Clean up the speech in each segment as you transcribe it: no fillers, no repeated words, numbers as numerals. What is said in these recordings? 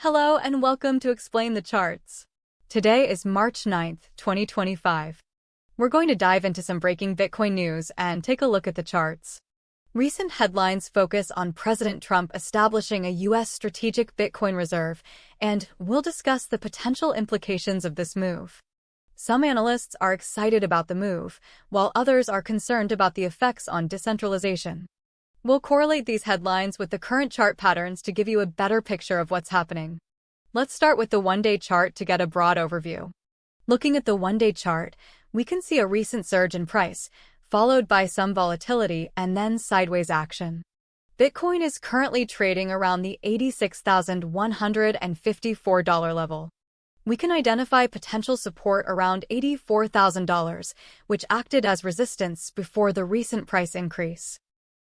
Hello and welcome to Explain the Charts. Today is March 9th, 2025. We're going to dive into some breaking Bitcoin news and take a look at the charts. Recent headlines focus on President Trump establishing a U.S. strategic Bitcoin reserve, and we'll discuss the potential implications of this move. Some analysts are excited about the move, while others are concerned about the effects on decentralization. We'll correlate these headlines with the current chart patterns to give you a better picture of what's happening. Let's start with the one-day chart to get a broad overview. Looking at the one-day chart, we can see a recent surge in price, followed by some volatility and then sideways action. Bitcoin is currently trading around the $86,154 level. We can identify potential support around $84,000, which acted as resistance before the recent price increase.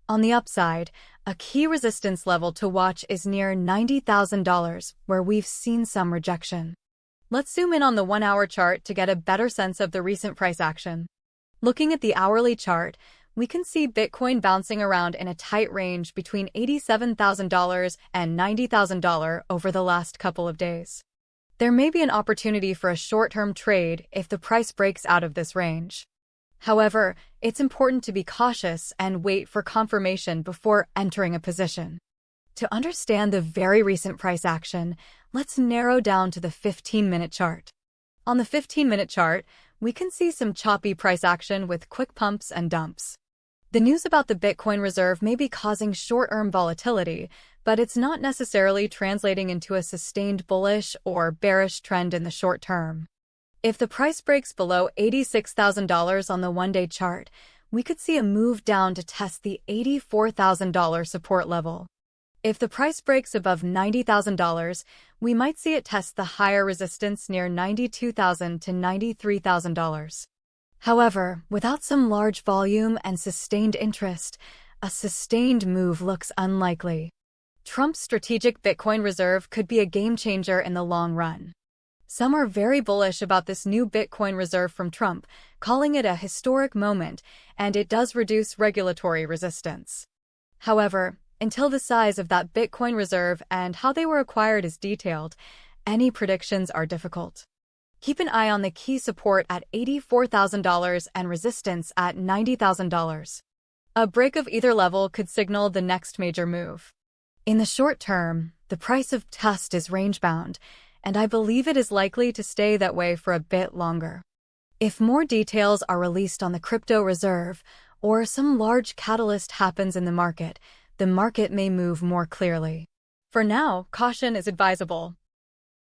On the upside, a key resistance level to watch is near $90,000, where we've seen some rejection. Let's zoom in on the 1-hour chart to get a better sense of the recent price action. Looking at the hourly chart, we can see Bitcoin bouncing around in a tight range between $87,000 and $90,000 over the last couple of days. There may be an opportunity for a short-term trade if the price breaks out of this range. However, it's important to be cautious and wait for confirmation before entering a position. To understand the very recent price action, let's narrow down to the 15-minute chart. On the 15-minute chart, we can see some choppy price action with quick pumps and dumps. The news about the Bitcoin reserve may be causing short-term volatility, but it's not necessarily translating into a sustained bullish or bearish trend in the short term. If the price breaks below $86,000 on the one-day chart, we could see a move down to test the $84,000 support level. If the price breaks above $90,000, we might see it test the higher resistance near $92,000 to $93,000. However, without some large volume and sustained interest, a sustained move looks unlikely. Trump's strategic Bitcoin reserve could be a game-changer in the long run. Some are very bullish about this new Bitcoin reserve from Trump, calling it a historic moment, and it does reduce regulatory resistance. However, until the size of that Bitcoin reserve and how they were acquired is detailed, any predictions are difficult. Keep an eye on the key support at $84,000 and resistance at $90,000. A break of either level could signal the next major move. In the short term, the price of TUSD is range-bound, and I believe it is likely to stay that way for a bit longer. If more details are released on the crypto reserve, or some large catalyst happens in the market may move more clearly. For now, caution is advisable.